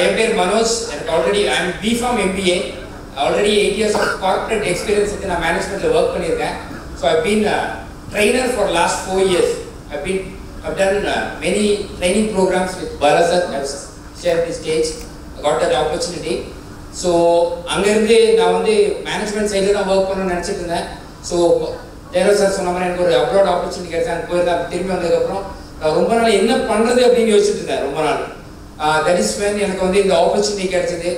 என் பேர் மனோஜ். எனக்கு already I am B.Pharm MBA. Already 8 years of corporate experience இருக்கு. நான் மேனேஜ்மெண்ட்ல ஒர்க் பண்ணியிருக்கேன். So I've been a trainer for last 4 years. I've done many training programs with Bala sir. I've shared the stage. I got that opportunity. So அங்க இருந்து நான் வந்து management சைடுல தான் work பண்ணணும்னு நினைச்சிட்டு இருந்தேன். So ஜெயராஜ் சார் சொன்ன மாதிரி எனக்கு ஒரு அப்ராட் ஆப்பர்ச்சுனிட்டி கிடைச்சா போயிருந்தேன். திரும்பி வந்ததுக்கப்புறம் ரொம்ப நாள் என்ன பண்ணுறது அப்படின்னு யோசிச்சுட்டு இருந்தேன் ரொம்ப நாள். தட் இஸ் வென் எனக்கு வந்து இந்த ஆப்பர்ச்சுனிட்டி கிடைச்சது.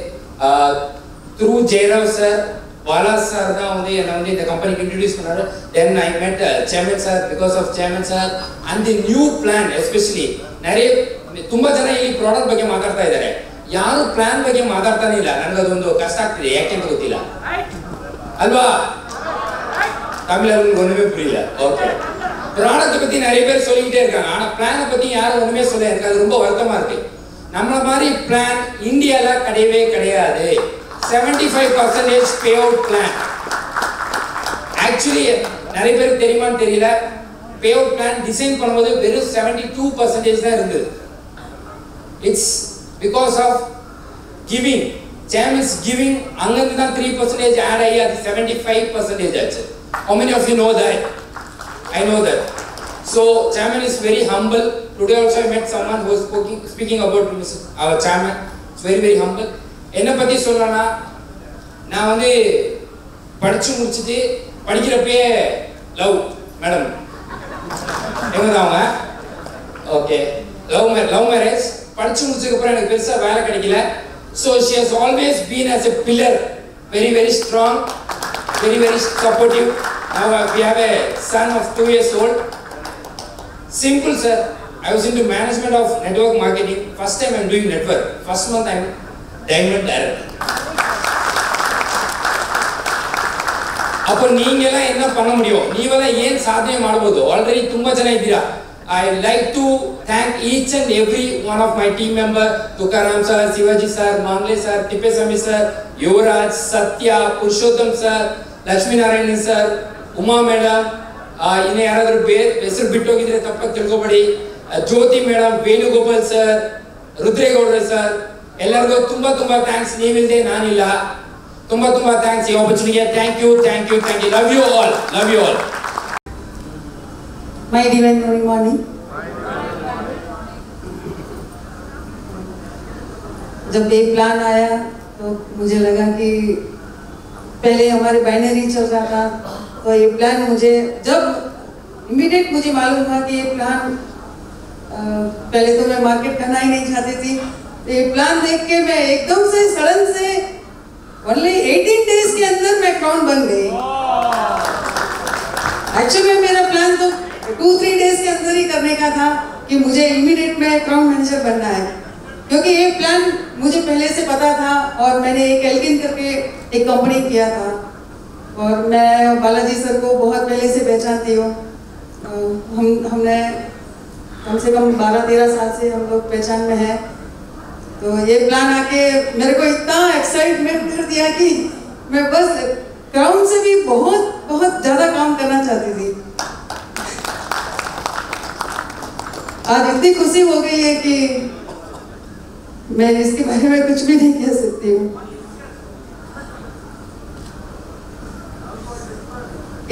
Through Jayaraj sir, Bala sir தான் வந்து என்னை வந்து இந்த கம்பெனிக்கு இன்ட்ரடியூஸ் பண்ணாரு. தென் ஐ மெட் chairman sir. Because of chairman sir and the new plan especially நிறைய ತುಂಬ ಜನ ಈ ಪ್ರಾಡಕ್ಟ್ ಬಗ್ಗೆ ಮಾತಾಡ್ತಾ ಇದ್ದಾರೆ. ಯಾರು ಪ್ಲಾನ್ ಬಗ್ಗೆ ಮಾತಾಡ್ತಾನೆ ಇಲ್ಲ. ನನಗೆ ಅದೊಂದು ಕಷ್ಟ ಆಗ್ತಿದೆ. ಯಾಕೆಂತ ಗೊತ್ತಿಲ್ಲ ಅಲ್ವಾ? தமிழர்களுக்கு ஒண்ணுமே புரியல. ஓகே, ப்ராடக்ட் பத்தி நிறைய பேர் சொல்லிக்கிட்டே இருக்காங்க. ஆனா பிளானை பத்தி யாரும் ஒண்ணுமே சொல்ல. எனக்கு அது ரொம்ப வருத்தமா இருக்கு. நம்மள மாதிரி பிளான் இந்தியால கிடையவே கிடையாது. 75% பே அவுட் பிளான். ஆக்சுவலி நிறைய பேருக்கு தெரியுமான்னு தெரியல, பே அவுட் பிளான் டிசைன் பண்ணும்போது வெறும் 72% தான் இருந்தது. It's because of giving. Channels giving அங்கிருந்து தான் 3% ஆட் ஆகி அது 75% ஆச்சு. How many of you know that? I know that. So chairman is very humble. Today also I met someone who was speaking about our chairman. It's very humble. என்ன பத்தி சொல்லணும்னா, நான் வந்து படிச்சு முடிச்சிட்டு படிக்கிறப்பே லவ் மேடம் எங்கதாங்க. ஓகே, லவ் மேரேஜ் படிச்சு முடிச்சதுக்கு அப்புறம் எனக்கு பெருசா வேலை கிடைக்கல. So she has always been as a pillar, very strong, very supportive. Now we have a son of 2 years old. Simple sir, I was into management of network marketing. First time I'm doing network. First month I'm diamond director. அப்போ நீங்க எல்லாம் என்ன பண்ண முடியும்? நீவெல்லாம் ஏன் சாதனை ಮಾಡಬಹುದು? Already ತುಂಬಾ ಜನ ಇದ್ದೀರಾ. I like to thank each and every one of my team member. Tukaram sir, Shivaji sir, Mangle sir, Tippeswamy sir, Yuvraj, Satya, Purushottam sir, Lakshmi Narayan sir, Uma madam, ಇನ್ನು ಯಾರಾದರೂ ಹೆಸರು ಬಿಟ್ಟು ಹೋಗಿದ್ರೆ ತಪ್ಪಾಗಿ ತಿಳ್ಕೊಬೇಡಿ. ಜ್ಯೋತಿ ಮೇಡಮ್, ವೇಣುಗೋಪಾಲ್ ಸರ್, ರುದ್ರೇಗೌಡ್ರ sir, ಎಲ್ಲರಿಗೂ ತುಂಬಾ ಥ್ಯಾಂಕ್ಸ್. ನೀವಿಲ್ಲದೆ ನಾನಿಲ್ಲ. ತುಂಬಾ ಥ್ಯಾಂಕ್ಸ್ ಈ ಆಪರ್ಚುನಿಟಿಗೆ. Thank you. Love you all. My divine good morning. जब ये प्लान आया तो मुझे लगा कि पहले हमारे बाइनरी चल रहा था, तो ये प्लान मुझे जब इमीडिएट मुझे मालूम हुआ कि ये प्लान, पहले तो मैं मार्केट करना ही नहीं चाहती थी. ये प्लान देख के मैं एकदम से सडन से ओनली 18 डेज के अंदर मैं क्राउन बन गई. एक्चुअली मेरा प्लान तो 2-3 डेज के अंदर ही करने का था कि मुझे इमीडिएट में क्राउन मैनेजर बनना है, क्योंकि ये प्लान मुझे पहले से पता था और मैंने एक एल्किन करके एक कंपनी किया था और मैं बालाजी सर को बहुत पहले से पहचानती हूँ. हमने कम से कम 12-13 साल से हम लोग पहचान में हैं. तो ये प्लान आके मेरे को इतना एक्साइटमेंट कर दिया कि मैं बस क्राउन से भी बहुत ज़्यादा काम करना चाहती थी. आज इतनी खुशी हो गई है कि मैं इसके बारे में कुछ भी नहीं कह सकती हूँ.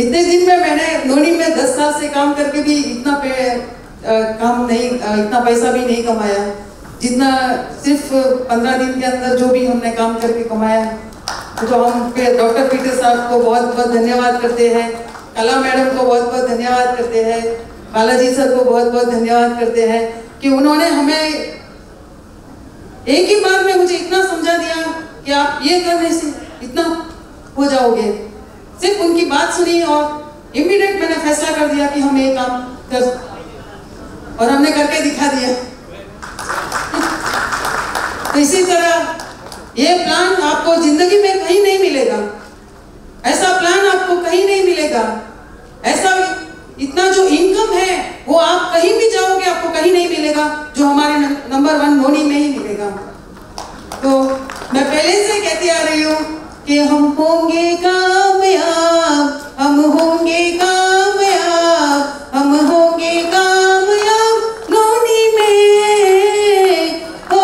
इतने दिन में मैंने नोनी में 10 साल से काम करके भी इतना पैसा भी नहीं कमाया जितना सिर्फ 15 दिन के अंदर जो भी हमने काम करके कमाया. तो हम डॉक्टर पीटर साहब को बहुत धन्यवाद करते हैं, कला मैडम को बहुत धन्यवाद करते हैं, बालाजी सर को बहुत धन्यवाद करते हैं कि उन्होंने हमें एक ही बार में मुझे इतना समझा दिया कि आप ये करने से इतना हो जाओगे. सिर्फ उनकी बात सुनी और इमीडिएट मैंने फैसला कर दिया कि हम ये काम कर, और हमने करके दिखा दिया. तो इसी तरह ये प्लान आपको जिंदगी में कहीं नहीं मिलेगा. ऐसा प्लान आपको कहीं नहीं मिलेगा. ऐसा इतना जो इनकम है वो आप कहीं भी जाओगे आपको कहीं नहीं मिलेगा जो हमारे नंबर 1 नोनी में ही मिलेगा. तो मैं पहले से कहती आ रही हूँ कि हम होंगे कामयाब, हम होंगे कामयाब, हम होंगे कामयाब नोनी में, ओ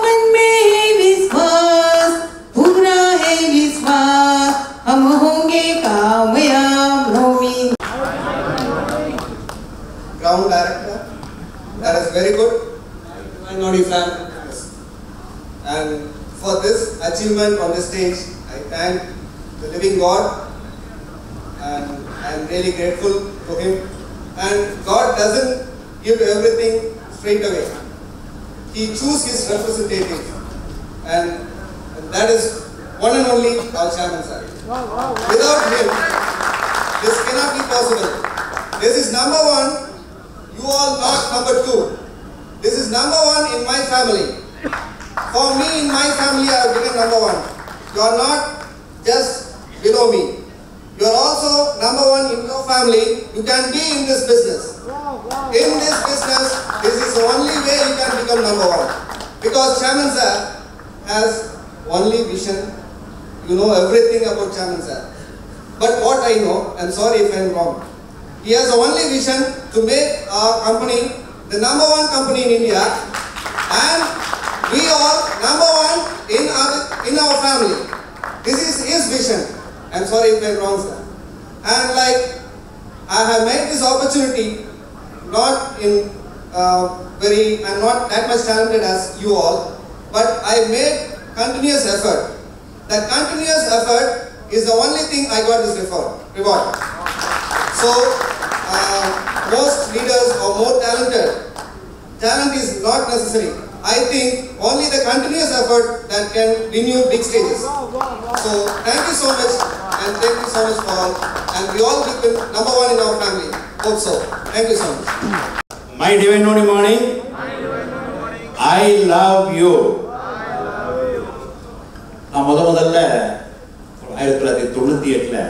मन में And for this achievement on the stage, I thank the living God, and I am really grateful to Him. And God doesn't give everything straight away. He chooses His representative, and that is one and only our Chairman Sir. Without him, this cannot be possible. This is number one, you all not number two. This is number one in my family. For me, in my family, I have become number one. You are not just below me. You are also number one in your family. You can be in this business. In this business, this is the only way you can become number one. Because Chairman Sir has only vision. You know everything about Chairman Sir. But what I know, and sorry if I am wrong, he has the only vision to make our company the number one company in India, and we are number one in our family. This is his vision. I'm sorry if I'm wrong, sir. And like, I have made this opportunity, not in I'm not that much talented as you all, but I made continuous effort. That continuous effort is the only thing I got this reward. So, most leaders are more talented. Talent is not necessary. I think only the continuous effort that can win you big stages. So, thank you so much, and thank you so much for all. And we all become number one in our family. Hope so. Thank you so much. My divine morning. I love you. நான் முதல்ல 1998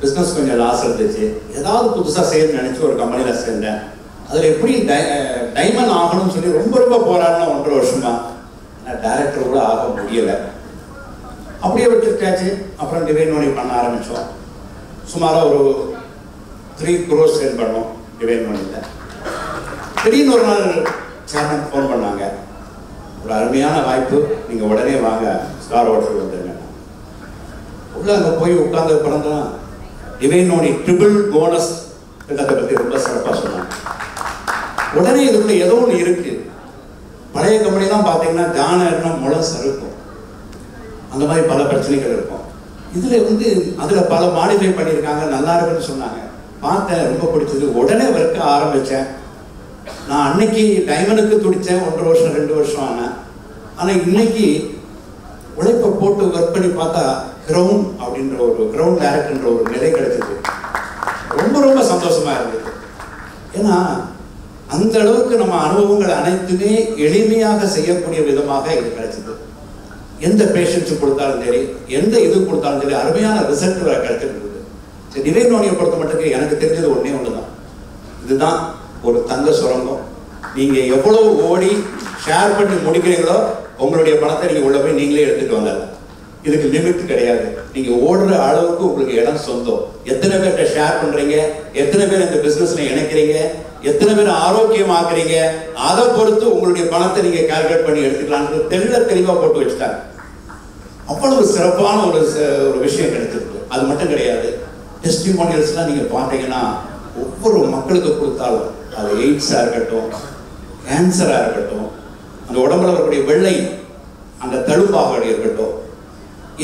business கொஞ்சம் loss இருந்துச்சு. ஏதாவது புதுசாக செய்யணும்னு நினச்சி ஒரு கம்பெனியில் சேர்ந்தேன். அதில் எப்படி டைமண்ட் ஆகணும்னு சொல்லி ரொம்ப போராடினோம் 1.5 வருஷமா. நான் டைரக்டர் கூட ஆக முடியலை. அப்படியே விட்டுருக்காச்சு. அப்புறம் டிவைன் மணி பண்ண ஆரம்பித்தோம். சுமாராக ஒரு 3 crores சேல் பண்ணோம் டிவைன் மணியில். திடீர்னு ஒரு நாள் சேர்மன் ஃபோன் பண்ணாங்க, ஒரு அருமையான வாய்ப்பு, நீங்கள் உடனே வாங்க ஸ்டார் ஹோட்டல் வந்துருங்க. உள்ள அங்கே போய் உட்கார்ந்து பிறந்தான் டிவைன் மணி ட்ரிபிள் போனஸ் திட்டத்தை பற்றி ரொம்ப சிறப்பாக சொன்னாங்க. உடனே இதுக்குள்ள ஏதோ ஒன்று இருக்கு. பழைய கம்பெனிலாம் பார்த்தீங்கன்னா ஜான எண்ணம் முளை சறுக்கும், அந்த மாதிரி பல பிரச்சனைகள் இருக்கும். இதில் அதில் பல மாடிஃபை பண்ணியிருக்காங்க, நல்லா இருக்குன்னு சொன்னாங்க. பார்த்தேன், ரொம்ப பிடிச்சது. உடனே வர்க்க ஆரம்பித்தேன். நான் அன்னைக்கு டைமண்டுக்கு துடித்தேன். 1.5 வருஷம் 2 வருஷம் ஆனேன். ஆனால் இன்னைக்கு உழைப்பை போட்டு ஒர்க் பண்ணி பார்த்தா கிரவுண்ட் அப்படின்ற ஒரு கிரவுண்ட் டைரக்டர்ன்ற ஒரு நிலை கிடைச்சது. ரொம்ப சந்தோஷமா இருந்தது. ஏன்னா அந்த அளவுக்கு நம்ம அனுபவங்கள் அனைத்துமே எளிமையாக செய்யக்கூடிய விதமாக இது கிடைச்சது. எந்த பேஷண்ட்ஸுக்கு கொடுத்தாலும் சரி, எந்த இது கொடுத்தாலும் சரி, அருமையான ரிசல்ட் வர கிடைச்சிருந்தது. சரி, டிவைன் மணியை பொறுத்த மட்டும் எனக்கு தெரிஞ்சது ஒன்றே ஒன்று தான். இதுதான் ஒரு தங்க சுரங்கம். நீங்கள் எவ்வளவு ஓடி ஷேர் பண்ணி முடிக்கிறீங்களோ உங்களுடைய பணத்தை நீங்கள் உள்ள போய் நீங்களே எடுத்துகிட்டு வந்தாங்க. இதுக்கு லிமிட் கிடையாது. நீங்கள் ஓடுற அளவுக்கு உங்களுக்கு இடம் சொந்தம். எத்தனை பேர்கிட்ட ஷேர் பண்ணுறீங்க, எத்தனை பேர் இந்த பிஸ்னஸில் இணைக்கிறீங்க, எத்தனை பேர் ஆரோக்கியமாக்குறீங்க, அதை பொறுத்து உங்களுடைய பணத்தை நீங்கள் கால்குலேட் பண்ணி எடுத்துக்கலான்னு தெளிவாக போட்டு வச்சுட்டாங்க. அவ்வளவு சிறப்பான ஒரு விஷயம் கிடைச்சிருக்கு. அது மட்டும் கிடையாது, டெஸ்டிமோனியல்ஸ்லாம் நீங்கள் பார்த்தீங்கன்னா ஒவ்வொரு மக்களுக்கு கொடுத்தாலும், அது எய்ட்ஸாக இருக்கட்டும், கேன்சராக இருக்கட்டும், அந்த உடம்புல வரக்கூடிய வெள்ளை அந்த தழும்பாக இருக்கட்டும்,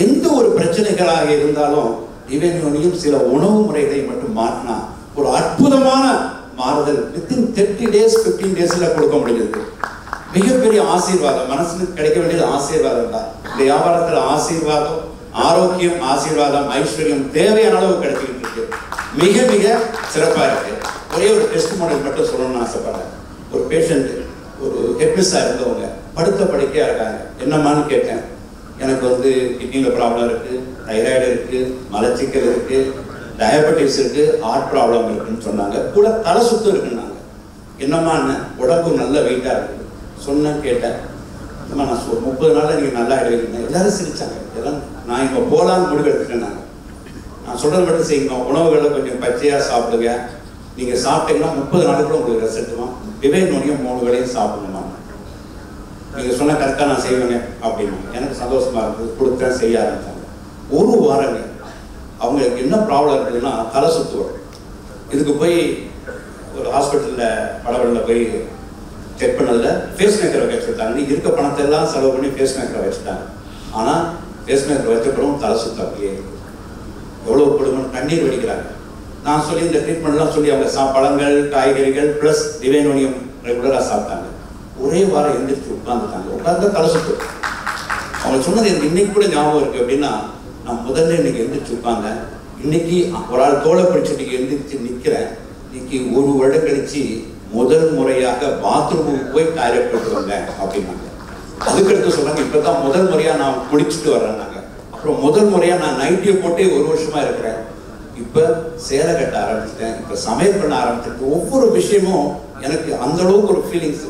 எந்த ஒரு பிரச்சனைகளாக இருந்தாலும் டிவைன் யூனியும் சில உணவு முறைகளை மட்டும் மாற்றினா ஒரு அற்புதமான மாறுதல் வித்தின் 30 days 15 daysல கொடுக்க முடிஞ்சது. மிகப்பெரிய ஆசீர்வாதம். மனசுக்கு கிடைக்க வேண்டியது ஆசீர்வாதம் தான். இந்த வியாபாரத்தில் ஆசீர்வாதம், ஆரோக்கியம், ஆசீர்வாதம், ஐஸ்வர்யம் தேவையான அளவு கிடைச்சிக்கிட்டு இருக்கு. மிக சிறப்பாக இருக்கு. ஒரே ஒரு டெஸ்ட் மாடல் மட்டும் சொல்லணும்னு ஆசைப்படுறேன். ஒரு பேஷண்ட், ஒரு ஹெப்மிஸாக இருந்தவங்க படுத்த படுக்கையாக இருக்காங்க. என்னம்மான்னு கேட்டேன். எனக்கு கிட்னியில் ப்ராப்ளம் இருக்குது, தைராய்டு இருக்குது, மலச்சிக்கல் இருக்குது, டயபெட்டிஸ் இருக்குது, ஹார்ட் ப்ராப்ளம் இருக்குதுன்னு சொன்னாங்க. கூட தலை சுத்தம் இருக்குன்னாங்க. என்னம்மான்னு, உடம்பு நல்ல வெயிட்டாக இருக்குது சொன்னேன். கேட்டேன், நான் 30 நாளில் நீங்கள் நல்லா ஆகிடுவீங்க. எல்லாரும் சிரித்தாங்க. எல்லாம் நான் இங்கே போகலான்னு முடிவு எடுத்துட்டேன். நான் சொல்கிறது மட்டும் செய்யுங்க. உணவுகளை கொஞ்சம் பச்சையாக சாப்பிடுங்க. நீங்கள் சாப்பிட்டீங்கன்னா 30 நாளுக்குள்ள உங்களுக்கு ரிசல்ட்டுமா. டிவைன் மணியும் 3 வேளையும் சாப்பிடணுமா. நீங்கள் சொன்ன கரெக்டாக நான் செய்வேங்க அப்படின்னு எனக்கு சந்தோஷமாக இருக்குது. கொடுத்தேன், செய்ய ஆரம்பித்தாங்க. ஒரு வாரங்க அவங்களுக்கு என்ன ப்ராப்ளம் இருக்குதுன்னா தலை சுற்று வரும். இதுக்கு போய் ஒரு ஹாஸ்பிட்டலில் படவழில் போய் செக் பண்ணல, ஃபேஸ் மேக்கரை வச்சுட்டாங்க. இருக்க பணத்தை எல்லாம் செலவு பண்ணி ஃபேஸ் மேக்கரை வச்சுட்டாங்க. ஆனால் ஃபேஸ் மேக்கரை வச்சப்பறம் தலை சுத்தாப்பியே எவ்வளோ கொடுமை, கண்ணீர் வடிக்கிறாங்க. நான் சொல்லி இந்த ட்ரீட்மெண்ட்லாம் சொல்லி அவங்க பழங்கள் காய்கறிகள் ப்ளஸ் டிவைனோனியம் ரெகுலராக சாப்பிட்டாங்க. ஒரே வாரம் எழுந்திரிச்சு உட்கார்ந்து தலை சுத்து. அவங்க சொன்னது எனக்கு இன்னைக்கு கூட ஞாபகம் இருக்குது. அப்படின்னா நான் முதல்ல இன்னைக்கு எழுந்திரிச்சு உட்கார்ந்தேன். இன்னைக்கு ஒரு ஆள் தோலை பிடிச்சிட்டு எழுந்திரிச்சு நிற்கிறேன். இன்னைக்கு 1 வருடம் கழிச்சு முதல் முறையாக பாத்ரூமுக்கு போய் டாய்லெட் போட்டு வந்தேன் அப்படின்னாங்க. அதுக்கடுத்து சொன்னாங்க, இப்போ தான் முதல் முறையாக நான் குளிச்சுட்டு வர்றேன்னாங்க. அப்புறம் முதல் முறையாக நான் நைட்டியை போட்டே 1 வருஷமா இருக்கிறேன். இப்போ சேலை கட்ட ஆரம்பிச்சிட்டேன். இப்போ சமையல் பண்ண ஆரம்பிச்சிருக்கேன். ஒவ்வொரு விஷயமும் எனக்கு அந்த அளவுக்கு ஒரு ஃபீலிங்ஸ்.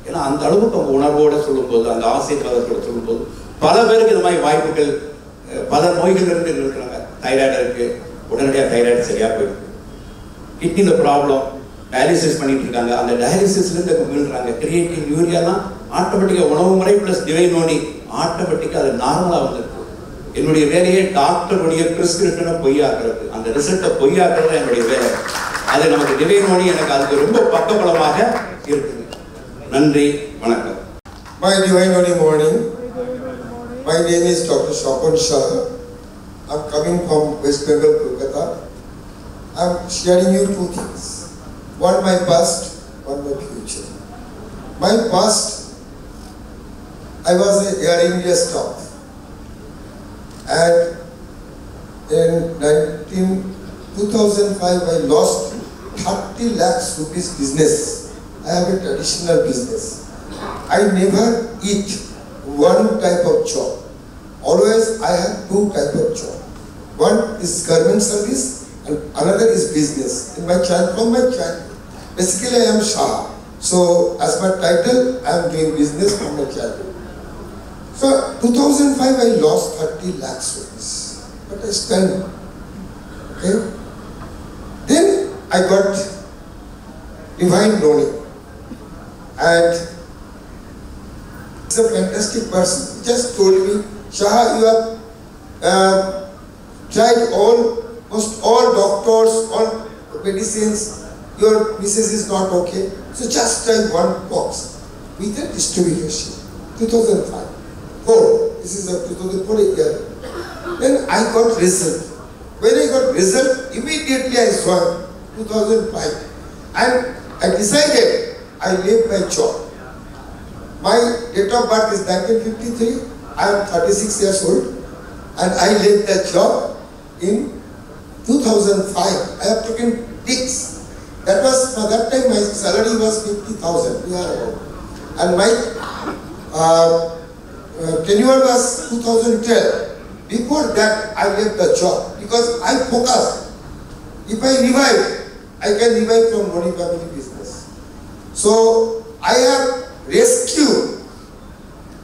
ஏன்னா அந்த அளவுக்கு அவங்க உணர்வோடு சொல்லும்போது, அந்த ஆசீர்வாதத்தோடு சொல்லும்போது பல பேருக்கு இந்த மாதிரி வாய்ப்புகள், பல நோய்கள் இருந்து இருக்கிறாங்க. தைராய்டு இருக்கு, உடனடியாக தைராய்டு சரியாக போயிருக்கு. கிட்னியில் ப்ராப்ளம், டயாலிசிஸ் பண்ணிட்டு இருக்காங்க. அந்த டயாலிசிஸ்லேருந்து மீள்றாங்க. கிரியேட்டின் யூரியாலாம் ஆட்டோமேட்டிக்காக உணவு முறை ப்ளஸ் டிவைனோனி ஆட்டோமேட்டிக்காக அது நார்மலாக வந்துருக்கு. என்னுடைய வேலையே டாக்டருடைய பிரிஸ்கிரிப்ஷனை பொய்யாக்குறது, அந்த ரிசல்ட்டை பொய்யாக்குறது என்னுடைய வேலை. அது நமக்கு டிவைனோனி எனக்கு அதுக்கு ரொம்ப பக்கபலமாக இருக்குது. நன்றி, வணக்கம். My Divinoni morning. My name is Dr. Shapan Shah. I'm coming from West Bengal, Kolkata. I'm sharing you 2 things. One my past, one my future. My past, I was a Air India staff. And in 2005, I lost 30 lakhs rupees business. I have a traditional business. I never eat one type of job. Always I have 2 type of job. One is government service and another is business. In my from my childhood. Basically I am Shah. So as my title, I am doing business from my childhood. So 2005 I lost 30 lakhs rupees. But I spent. Okay. Then I got divine knowledge. And he's a fantastic person. He just told me, Shah, you have tried almost all doctors, all medicines, your missus is not okay. So just try one box with a distribution. 2005. 4. This is a 2004 year. Then I got result. When I got result, immediately I saw 2005. And I decided I leave my job. My date of birth is 1953. I am 36 years old. And I left that job in 2005. I have taken gigs. That was, for that time my salary was 50,000. And my tenure was 2012. Before that, I left the job because I focused. If I revive, I can revive from Noni family business. So I have rescued,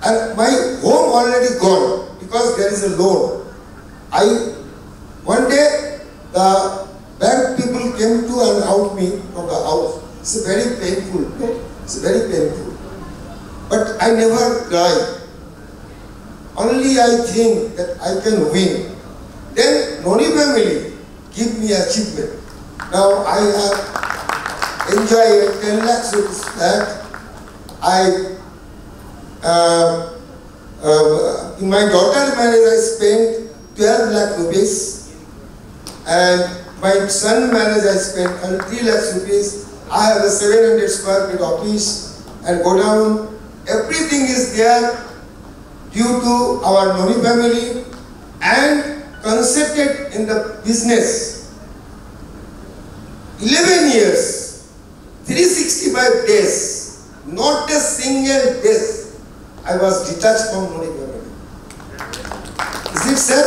and my home already gone because there is a loan. One day the bank people came to and out me from the house. It's very painful. It's very painful. But I never cry. Only I think that I can win. Then Noni family give me achievement. Now I have enjoyed 10 lakhs rupees back. In my daughter's marriage I spent 12 lakh rupees. And my son's marriage I spent 3 lakhs rupees. I have a 700 square feet office and go down. Everything is there due to our Noni family and concentrated in the business. 11 years, 365 days, not a single day I was detached from Noni family. Is it, sir?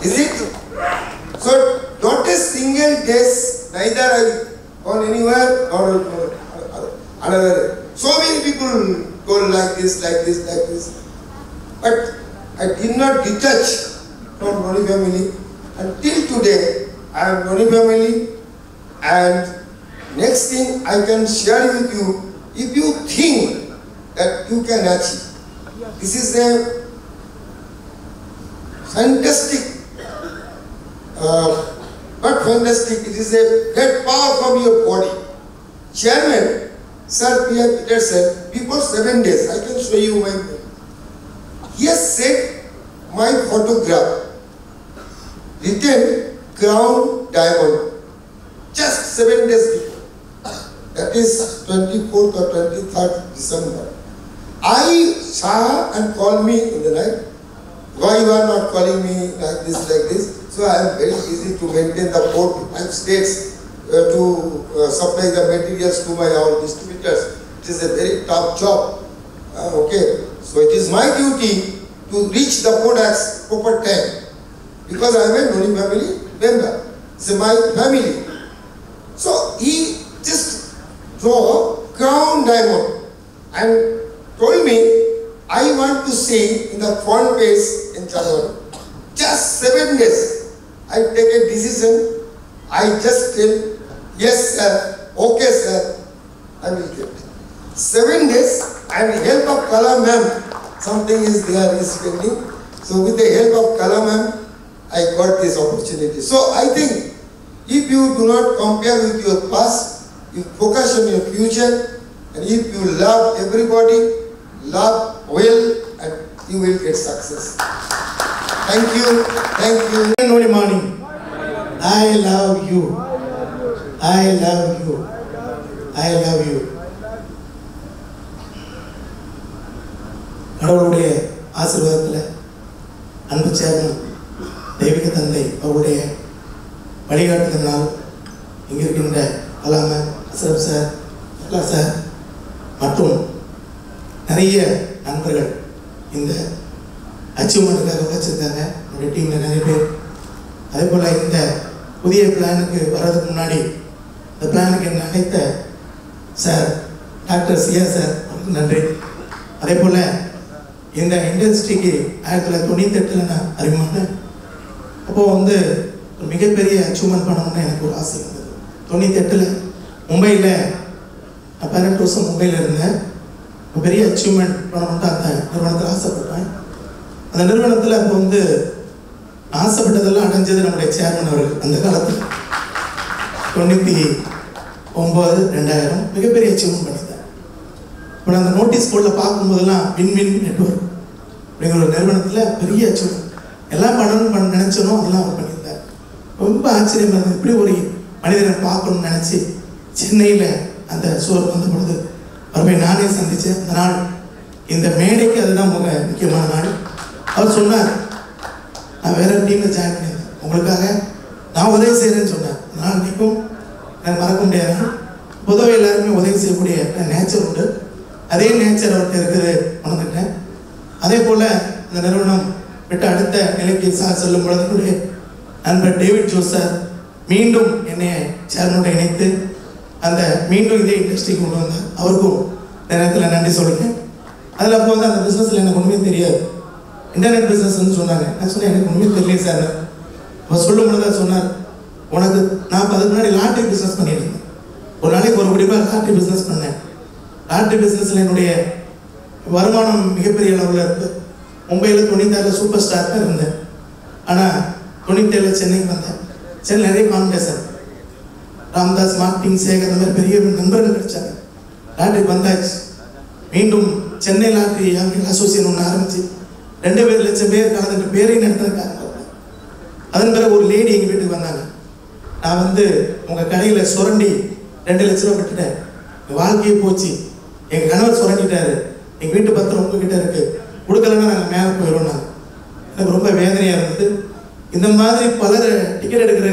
Is it? So, not a single day, neither I gone anywhere or another. So many people go like this, like this, like this. But I did not detach from Noni family until today. I am Noni family, and next thing I can share with you, if you think that you can achieve. This is a fantastic, not fantastic, it is a great power from your body. Chairman Sir, P.R. Peter said, before 7 days, I can show you my. He has set my photograph, written Crown Diamond, just 7 days before. That is 24th or 23rd December. I saw and called me in the night. Why you are not calling me like this? So I am very easy to maintain the 4 to 5 states to supply the materials to my all distributors. It is a very tough job. Okay, so it is my duty to reach the products proper time because I am a Noni family member. It's my family. So he just draw Crown Diamond and told me, I want to see in the front page in January. Just 7 days. I take a decision. I just tell, yes sir, okay sir, I will get it. 7 days and help of Kala ma'am, something is there is pending. So with the help of Kala ma'am, I got this opportunity. So I think if you do not compare with your past, you focus on your future, and if you love everybody, love well, and you will get success. Thank you. Thank you. Good morning. I love you. I love you. I love you. கடவுளுடைய ஆசீர்வாதத்தில் அன்பு chairman தெய்வீக தந்தை அவருடைய வழிகாட்டுதலினால் இங்கே இருக்கின்ற கலாம Ashraf sir அக்லா sir மற்றும் நிறைய நண்பர்கள் இந்த அச்சீவ்மெண்ட்டுக்காக வச்சுருக்காங்க. என்னுடைய டீமில் நிறைய பேர். அதே போல் இந்த புதிய பிளானுக்கு வர்றதுக்கு முன்னாடி இந்த பிளானுக்கு என்ன அழைத்த சார் டாக்டர் சியா சார் அவருக்கு நன்றி. அதே போல் இந்த இண்டஸ்ட்ரிக்கு 1998 நான் அறிமுகமானேன். அப்போது வந்து ஒரு மிகப்பெரிய அச்சீவ்மெண்ட் பண்ணணும்னு எனக்கு ஒரு ஆசை இருந்தது. 98 மும்பையில் நான் 18 வருஷம் மும்பையில் இருந்தேன். பெரிய அச்சீவ்மெண்ட் பண்ணணும்ட்டு அந்த நிறுவனத்தில் ஆசைப்பட்டேன். அந்த நிறுவனத்தில் அப்போ வந்து ஆசைப்பட்டதெல்லாம் அடைஞ்சது நம்முடைய சேர்மன் அவர்கள். அந்த காலத்தில் 99-2000 மிகப்பெரிய அச்சீவ்மெண்ட் பண்ணியிருந்தேன். இப்போ நான் அந்த நோட்டீஸ் போர்டில் பார்க்கும்போதெல்லாம் வின்வின் நெட்வொர்க் அப்படிங்கிற ஒரு நிறுவனத்தில் பெரிய அச்சீவ்மெண்ட் எல்லாம் பண்ணணும்னு நினச்சனோ அதெல்லாம் அவர் பண்ணியிருந்தார். ரொம்ப ஆச்சரியமாக இருந்தது. இப்படி ஒரு மனிதனை பார்க்கணும்னு நினச்சி சென்னையில் அந்த சூழல் வந்த பொழுது அவரை நானே சந்தித்தேன். அந்த நாள் இந்த மேடைக்கு அதுதான் முக்கியமான நாள். அவர் சொன்னார், நான் வேற டீமில் ஜாயின் பண்ணியிருந்தேன், உங்களுக்காக நான் உதவி செய்கிறேன்னு சொன்னேன். அதனால் இன்றைக்கும் எனக்கு மறக்க முடியாது. பொதுவாக எல்லாருமே உதவி செய்யக்கூடிய நேச்சர் உண்டு. அதே நேச்சர் அவர்கிட்ட இருக்குது உணர்ந்துட்டேன். அதே போல் இந்த நிறுவனம் விட்டு அடுத்த நிலைக்கு செல்லும் பொழுது என்னுடைய நண்பர் டேவிட் ஜோஸ் சார் மீண்டும் என்னை சேர்மனோட இணைத்து அந்த மீண்டும் இதே இண்டஸ்ட்ரிக்கு கொண்டு வந்தார். அவருக்கும் நேரத்தில் நன்றி சொல்லுங்கள். அதில் அப்போ வந்து அந்த பிஸ்னஸில் எனக்கு ஒன்றுமே தெரியாது. இன்டர்நெட் பிஸ்னஸ்ன்னு சொன்னாங்க. நான் சொன்னேன் எனக்கு ஒன்றுமே தெரியல சார். அவர் சொல்லும் பொழுது தான் சொன்னார், உனக்கு நான் அதுக்கு முன்னாடி லாட்ரி பிஸ்னஸ் பண்ணியிருந்தேன். ஒரு நாளைக்கு 1 கோடி ரூபாய் லாட்ரி பிஸ்னஸ் பண்ணேன். லாட்ரி பிஸ்னஸில் என்னுடைய வருமானம் மிகப்பெரிய அளவில் இருக்குது. மும்பையில் 96 சூப்பர் ஸ்டார் தான் இருந்தேன். ஆனால் 97 சென்னைக்கு வந்தேன். சென்னை நிறைய காம்படிஷன், ராம்தாஸ், மார்டின், சேகர், அந்த மாதிரி பெரிய நண்பர்கள் கிடைச்சாங்க. லாட்ரி வந்தாச்சு. மீண்டும் சென்னை லாட்ரி அசோசியேஷன் ஒன்று ஆரம்பிச்சு 2 லட்சம் பேர் கலந்துட்டு பேரையும் நடத்துறதுக்காக. அதன் பிறகு ஒரு லேடி எங்கள் வீட்டுக்கு வந்தாங்க. நான் வந்து உங்கள் கடையில் சுரண்டி 2 லட்ச ரூபா விட்டுட்டேன், எங்கள் வாழ்க்கையே போச்சு, எங்கள் கணவர் சுரண்டிட்டாரு, எங்கள் வீட்டு பத்திரம் உங்ககிட்ட இருக்குது, கொடுக்கலன்னா நாங்கள் மேலே போயிடுவோம். நாங்கள் எனக்கு ரொம்ப வேதனையாக இருந்தது. இந்த மாதிரி பலர் டிக்கெட் எடுக்கிற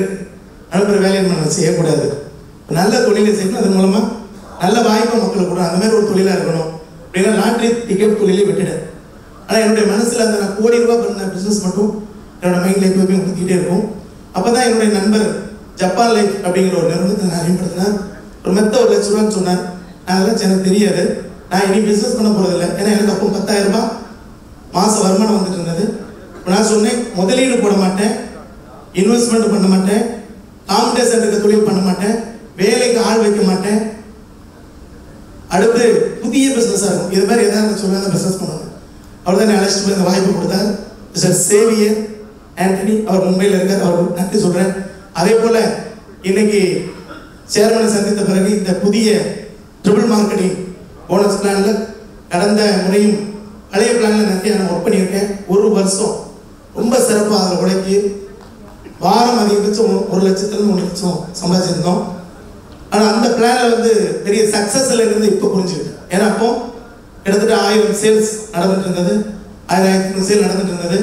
அனுப்புகிற வேலையை நம்ம செய்யக்கூடாது. நல்ல தொழிலை செய்யணும், அதன் மூலமாக நல்ல வாய்ப்பை மக்களுக்கு கூட அந்த மாதிரி ஒரு தொழிலாக இருக்கணும் அப்படின்னா லாட்ரி டிக்கெட் தொழிலே விட்டுட்டேன். ஆனால் என்னுடைய மனசில் அந்த நான் கோடி ரூபா பண்ண பிஸ்னஸ் மட்டும் என்னோடய மைண்டில் எப்போயுமே கொடுத்துக்கிட்டே இருக்கும். அப்போ தான் என்னுடைய நண்பர் ஜப்பான் லைஃப் அப்படிங்கிற ஒரு நிறுவனத்தை நான் அறிமுகப்படுத்தினேன். ஒரு மெத்த 1 லட்ச ரூபான்னு சொன்னார். அதெல்லாம் எனக்கு தெரியாது, நான் இனி பிஸ்னஸ் பண்ண போகிறதில்ல. ஏன்னா எனக்கு அப்போ 10,000 ரூபாய் மாத வருமானம் வந்துட்டு இருந்தது. இப்போ நான் சொன்னேன், முதலீடு போட மாட்டேன், இன்வெஸ்ட்மெண்ட் பண்ண மாட்டேன், காம்படிஷன் இருக்க தொழில் பண்ண மாட்டேன், வேலைக்கு ஆள் வைக்க மாட்டேன், அடுத்து புதிய பிஸ்னஸாக இருக்கும், இது மாதிரி எதாவது சொல்ல தான் பிஸ்னஸ் பண்ணுவாங்க. அவர் தான் அழைச்சிட்டு போய் இந்த வாய்ப்பு கொடுத்தார். மிஸ்டர் சேவியர் ஆண்டனி, அவர் மும்பையில் இருக்கார், அவருக்கு நன்றி சொல்கிறேன். அதே போல் இன்னைக்கு சேர்மனை சந்தித்த பிறகு இந்த புதிய ட்ரிபிள் மார்க்கெட்டிங் போனஸ் பிளான்ல கடந்த முறையும் பழைய பிளான்ல நிறைய நான் ஒர்க் பண்ணியிருக்கேன். ஒரு வருஷம் ரொம்ப சிறப்பாக அதில் உழைக்கி வாரம் அதிகபட்சம் 1 லட்சத்துலேருந்து 1 லட்சம் சம்பாதிச்சிருந்தோம். ஆனால் அந்த பிளானில் வந்து பெரிய சக்ஸஸில் இருந்து இப்போ புரிஞ்சுக்கிட்டேன். ஏன்னா அப்போ கிட்டத்தட்ட 1000 சேல்ஸ் நடந்துட்டு இருந்தது, 1500 சேல் நடந்துட்டு இருந்தது.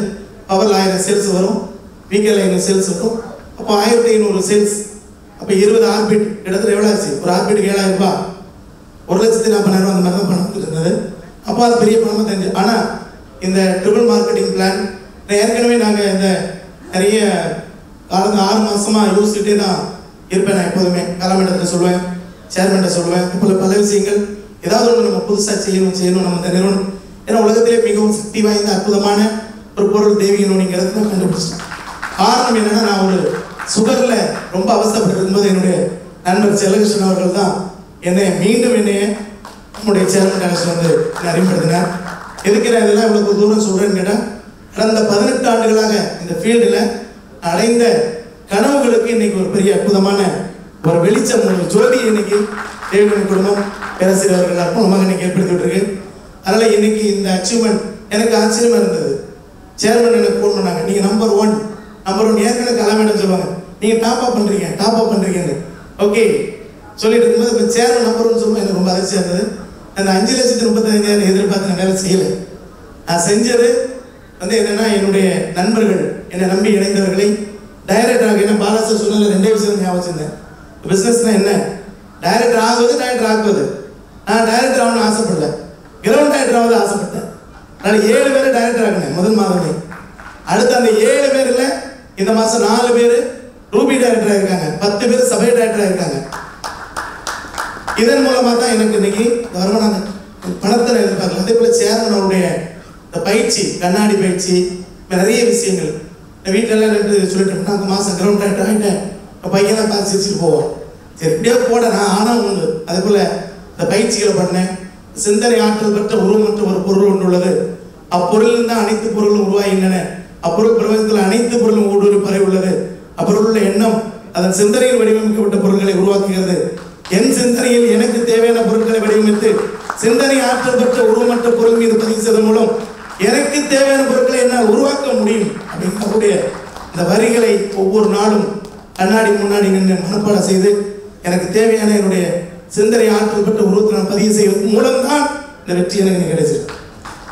பவரில் 1000 சேல்ஸ் வரும், வீக்கெண்டில் 500 சேல்ஸ் வரும். அப்போ 1500 சேல்ஸ், அப்போ 20 ஆர்பிட் கிட்டத்தட்ட எவ்வளோ ஆச்சு? ஒரு ஆர்பிட்டுக்கு 7000 ரூபாய், 1,40,000 அந்த மாதிரி தான் பணம் வந்துட்டு இருந்தது. அப்போ அது பெரிய பணமாக தெரிஞ்சு. ஆனால் இந்த ட்ரிபிள் மார்க்கெட்டிங் பிளான் ஏற்கனவே நாங்கள் இந்த நிறைய கடந்த 6 மாதமாக யோசிச்சுட்டே தான் இருப்பேன். நான் எப்போதுமே கலாமேடத்தில் சொல்லுவேன், சேர்மன்ட்ட சொல்லுவேன், இப்போ பல விஷயங்கள் ஏதாவது ஒன்று நம்ம புதுசாக செய்யணும் நம்ம இந்த நிறுவனம். ஏன்னா உலகத்திலே மிகவும் சக்தி வாய்ந்த அற்புதமான ஒரு பொருள் தெய்வீக நோனிங்கிறது நான் கண்டுபிடிச்சிட்டேன். காரணம் என்னன்னா, நான் ஒரு சுகரில் ரொம்ப அவசரப்பட்டு இருக்கும்போது என்னுடைய நண்பர் செல்லகிருஷ்ணன் அவர்கள் தான் மீண்டும் என்னைய நம்முடைய சேர்மன் கலெக்ஷன் வந்து அறிமுகப்படுத்தினார். எதுக்கு நான் இதெல்லாம் இவ்வளவு தூரம் சொல்றேன்னு கேட்டால், கடந்த 18 ஆண்டுகளாக இந்த ஃபீல்டில் அடைந்த கனவுகளுக்கு இன்னைக்கு ஒரு பெரிய அற்புதமான ஒரு வெளிச்சம், ஒரு ஜோதி இன்னைக்கு தேவனி குடும்பம் பேராசிரியர் அவர்கள் அற்புதமாக இன்னைக்கு ஏற்படுத்தி விட்டுருக்கு. அதனால இன்னைக்கு இந்த அச்சீவ்மெண்ட் எனக்கு ஆச்சரியமா இருந்தது. சேர்மன் எனக்கு ஃபோன் பண்ணாங்க, நீங்க நம்பர் ஒன் ஏற்கனவே கலாமேடம் சொல்லுவாங்க, நீங்க டாப் அப் பண்றீங்கன்னு. ஓகே சொல்லிட்டு இருக்கும்போது இப்போ சேர்மன் நம்பர் ஒன் சொல்லுவோம். எனக்கு ரொம்ப அதிர்ச்சியாக இருந்தது. அந்த 5,35,000 எதிர்பார்த்து நான் வேலை செய்யலை. நான் செஞ்சது வந்து என்னன்னா, என்னுடைய நண்பர்கள் என்னை நம்பி இணைந்தவர்களை டைரக்டராக, என்ன பாலாசர் சொன்னதில் 2 விஷயம் ஞாபகம் வச்சிருந்தேன். பிஸ்னஸ்னா என்ன? டைரக்டர் ஆகுவது, டைரக்டர் ஆக்குவது. நான் டைரக்டர் ஆகணும்னு ஆசைப்படல, கிரவுண்ட் டைரக்டர் ஆகுது ஆசைப்பட்டேன். அதனால 7 பேரை டைரக்டர் ஆகினேன் முதல் மாதமே. அடுத்து அந்த 7 பேர்ல இந்த மாதம் 4 பேர் ரூபி டைரக்டர் ஆகிருக்காங்க, 10 பேர் சபை டைரக்டர் ஆகிருக்காங்க. இதன் மூலமாக தான் எனக்கு இன்னைக்கு வருமானம், பணத்தை எதிர்பார்க்கல. அதே போல சேர்மன் அவருடைய இந்த பயிற்சி, கண்ணாடி பயிற்சி, நிறைய விஷயங்கள் வீட்டிலலாம் சொல்லிட்டு அந்த மாதம் கிரவுண்ட் டைரக்டர் ஆகிட்டேன், பையன் தான் பார்த்து சிரிச்சுட்டு போவோம். சரி இப்படியே போட நான் ஆனால் உண்டு. அதே போல் இந்த பயிற்சிகளை பண்ணேன். சிந்தனை ஆற்றல் பெற்ற உருவமற்ற ஒரு பொருள் ஒன்று உள்ளது, அப்பொருளில் தான் அனைத்து பொருளும் உருவாகின்றன, அப்பொருள் பிரபஞ்சத்தில் அனைத்து பொருளும் ஊடுருவி பரவி உள்ளது, அப்பொருள் உள்ள எண்ணம் அதன் சிந்தனையில் வடிவமைக்கப்பட்ட பொருட்களை உருவாக்குகிறது. என் சிந்தனையில் எனக்கு தேவையான பொருட்களை வடிவமைத்து சிந்தனை ஆற்றல் பெற்ற உருவமற்ற பொருள் மீது பதிவு செய்வதன் மூலம் எனக்கு தேவையான பொருட்களை என்னால் உருவாக்க முடியும் அப்படிங்கக்கூடிய இந்த வரிகளை ஒவ்வொரு நாளும் கண்ணாடி முன்னாடி நின்று மனப்பாடம் செய்து எனக்கு தேவையான என்னுடைய சிந்தனை ஆற்றல் பெற்ற உருவத்தை நான் பதிவு செய்வதன் மூலம்தான் இந்த வெற்றி எனக்கு கிடைச்சிருக்கு.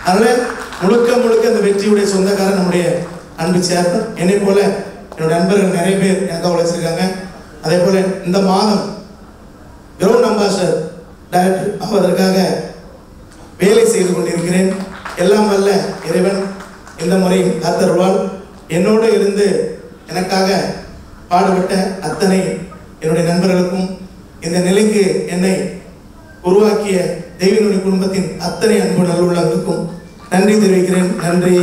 அதனால முழுக்க இந்த வெற்றியுடைய சொந்தக்காரர் நம்முடைய அன்பு சேர்மன். என்னை போல என்னுடைய நண்பர்கள் நிறைய பேர் எனக்கு உழைச்சிருக்காங்க. அதே போல இந்த மாதம் கிரவுண்ட் அம்பாசிடர் டைரக்டர் ஆவதற்காக வேலை செய்து கொண்டிருக்கிறேன். எல்லாம் வல்ல இறைவன் இந்த முறை காத்தருள்வாள். என்னோடு இருந்து எனக்காக பாடுபட்ட அத்தனை என்னுடைய நண்பர்களுக்கும், இந்த நிலைக்கு என்னை உருவாக்கிய தெய்வீக குடும்பத்தின் அத்தனை அன்பு நல்லுள்ளங்களுக்கும் நன்றி தெரிவிக்கிறேன். நன்றி.